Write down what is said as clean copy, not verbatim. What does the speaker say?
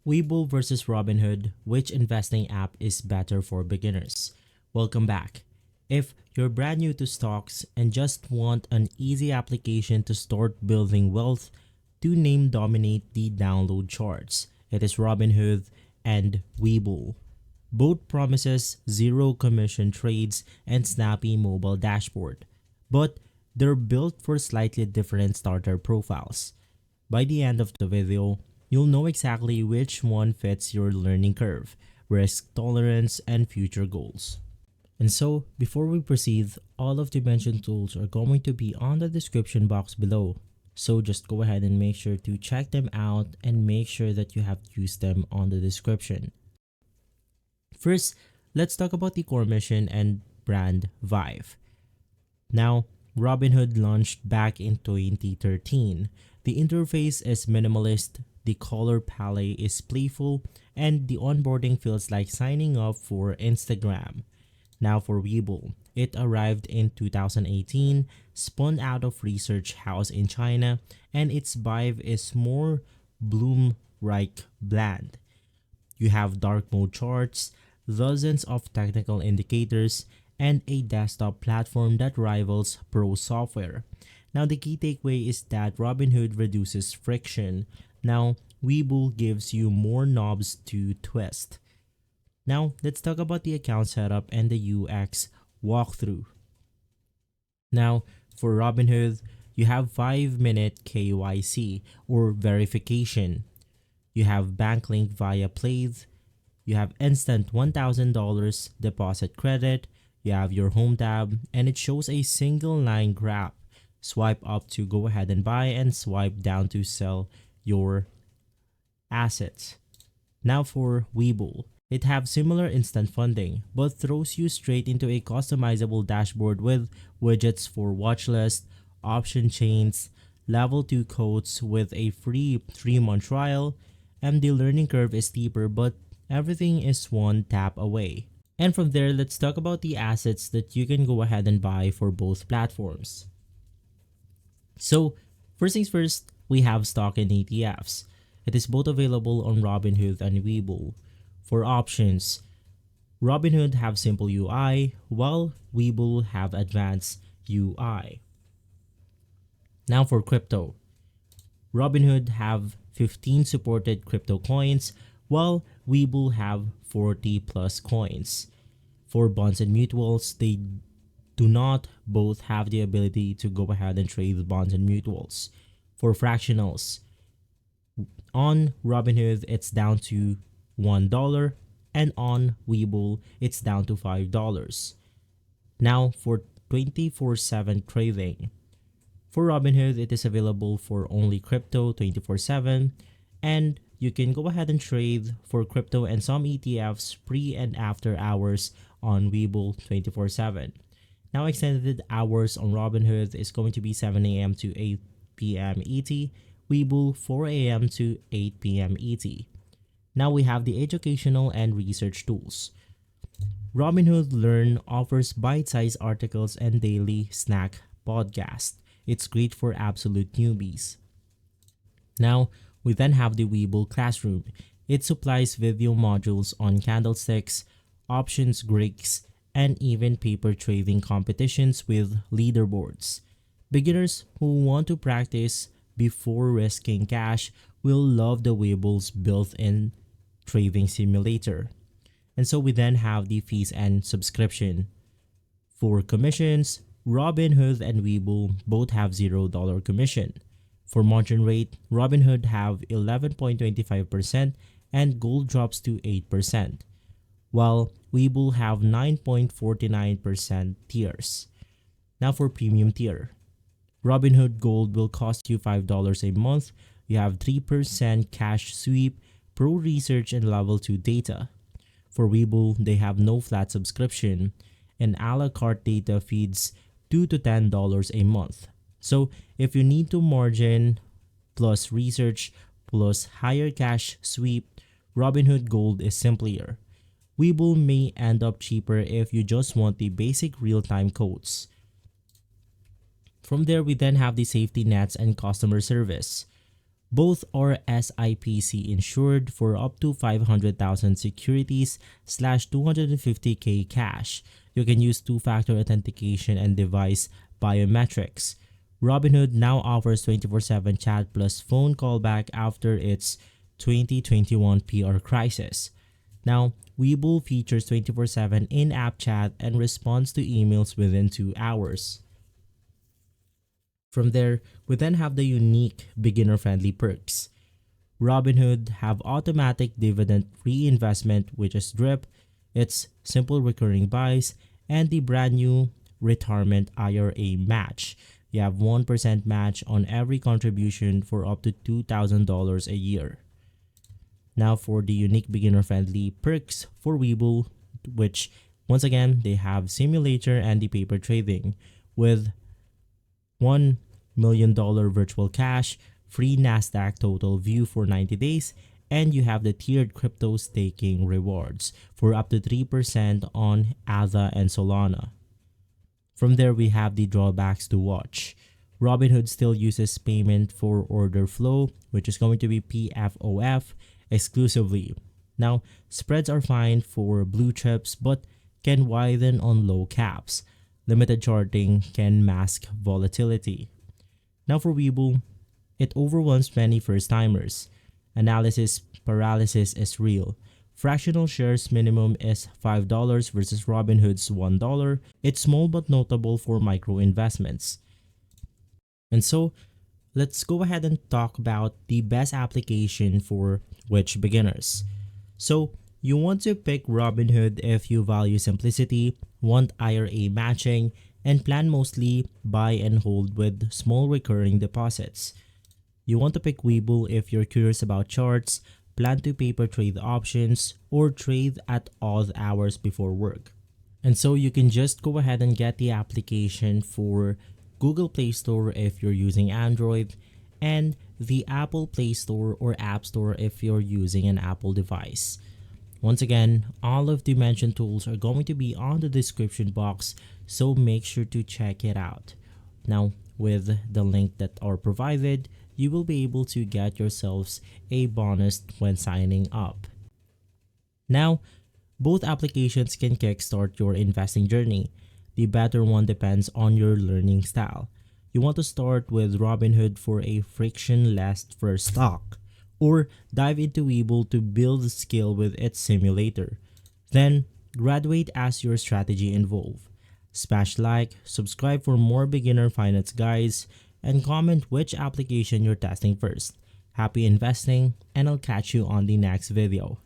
Webull versus Robinhood, which investing app is better for beginners? Welcome back. If you're brand new to stocks and just want an easy application to start building wealth, two names dominate the download charts. It is Robinhood and Webull. Both promises zero commission trades and snappy mobile dashboard, but they're built for slightly different starter profiles. By the end of the video, you'll know exactly which one fits your learning curve, risk tolerance, and future goals. And so, before we proceed, all of the mentioned tools are going to be on the description box below. So just go ahead and make sure to check them out and make sure that you have used them on the description. First, let's talk about the core mission and brand Vive. Now, Robinhood launched back in 2013. The interface is minimalist, the color palette is playful, and the onboarding feels like signing up for Instagram. Now for Webull, it arrived in 2018, spun out of Research House in China, and its vibe is more Bloom-like bland. You have dark mode charts, dozens of technical indicators, and a desktop platform that rivals pro software. Now the key takeaway is that Robinhood reduces friction. Now Webull gives you more knobs to twist. Now let's talk about the account setup and the UX walkthrough. Now for Robinhood, you have 5-minute KYC or verification. You have bank link via Plaid. You have instant $1,000 deposit credit. You have your home tab and it shows a single line graph. Swipe up to go ahead and buy and swipe down to sell your assets. Now for Webull, it have similar instant funding but throws you straight into a customizable dashboard with widgets for watch list, option chains, level 2 quotes with a free 3-month trial, and the learning curve is steeper but everything is one tap away. And from there, let's talk about the assets that you can go ahead and buy for both platforms. So, first things first, we have stock and ETFs. It is both available on Robinhood and Webull. For options, Robinhood have simple UI, while Webull have advanced UI. Now for crypto, Robinhood have 15 supported crypto coins, while Webull have 40 plus coins. For bonds and mutuals, they do not both have the ability to go ahead and trade bonds and mutuals. For fractionals, on Robinhood it's down to $1 and on Webull it's down to $5. Now for 24/7 trading, for Robinhood it is available for only crypto 24/7, and you can go ahead and trade for crypto and some ETFs pre and after hours on Webull 24/7. Now extended hours on Robinhood is going to be 7 a.m. to 8 p.m. ET, Webull 4 a.m. to 8 p.m. ET. Now we have the educational and research tools. Robinhood Learn offers bite-sized articles and daily snack podcast. It's great for absolute newbies. Now we then have the Webull Classroom. It supplies video modules on candlesticks, options Greeks, and even paper trading competitions with leaderboards. Beginners who want to practice before risking cash will love the Webull's built-in trading simulator. And so we then have the fees and subscription. For commissions, Robinhood and Webull both have $0 commission. For margin rate, Robinhood have 11.25% and gold drops to 8%, while Webull have 9.49% tiers. Now for premium tier, Robinhood Gold will cost you $5 a month. You have 3% cash sweep, pro research, and level 2 data. For Webull, they have no flat subscription, and a la carte data feeds $2 to $10 a month. So if you need to margin plus research plus higher cash sweep, Robinhood Gold is simpler. Webull may end up cheaper if you just want the basic real-time quotes. From there, we then have the safety nets and customer service. Both are SIPC insured for up to 500,000 securities slash 250K cash. You can use two-factor authentication and device biometrics. Robinhood now offers 24/7 chat plus phone callback after its 2021 PR crisis. Now, Webull features 24/7 in-app chat and responds to emails within 2 hours. From there, we then have the unique beginner-friendly perks. Robinhood have automatic dividend reinvestment, which is DRIP, its simple recurring buys, and the brand new retirement IRA match. You have 1% match on every contribution for up to $2,000 a year. Now for the unique beginner-friendly perks for Webull, which once again, they have simulator and the paper trading with $1 million virtual cash, free NASDAQ total view for 90 days, and you have the tiered crypto staking rewards for up to 3% on ADA and Solana. From there, we have the drawbacks to watch. Robinhood still uses payment for order flow, which is going to be PFOF exclusively. Now, spreads are fine for blue chips but can widen on low caps. Limited charting can mask volatility. Now for Webull, it overwhelms many first-timers. Analysis paralysis is real. Fractional shares minimum is $5 versus Robinhood's $1. It's small but notable for micro investments. And so, let's go ahead and talk about the best application for which beginners. So, you want to pick Robinhood if you value simplicity, want IRA matching, and plan mostly buy and hold with small recurring deposits. You want to pick Webull if you're curious about charts, plan to paper trade options, or trade at odd hours before work. And so you can just go ahead and get the application for Google Play Store if you're using Android, and the Apple Play Store or App Store if you're using an Apple device. Once again, all of the mentioned tools are going to be on the description box, so make sure to check it out. Now, with the link that are provided, you will be able to get yourselves a bonus when signing up. Now, both applications can kickstart your investing journey. The better one depends on your learning style. You want to start with Robinhood for a frictionless first stock, or dive into Webull to build skill with its simulator. Then, graduate as your strategy evolves. Smash like, subscribe for more beginner finance guides, and comment which application you're testing first. Happy investing, and I'll catch you on the next video.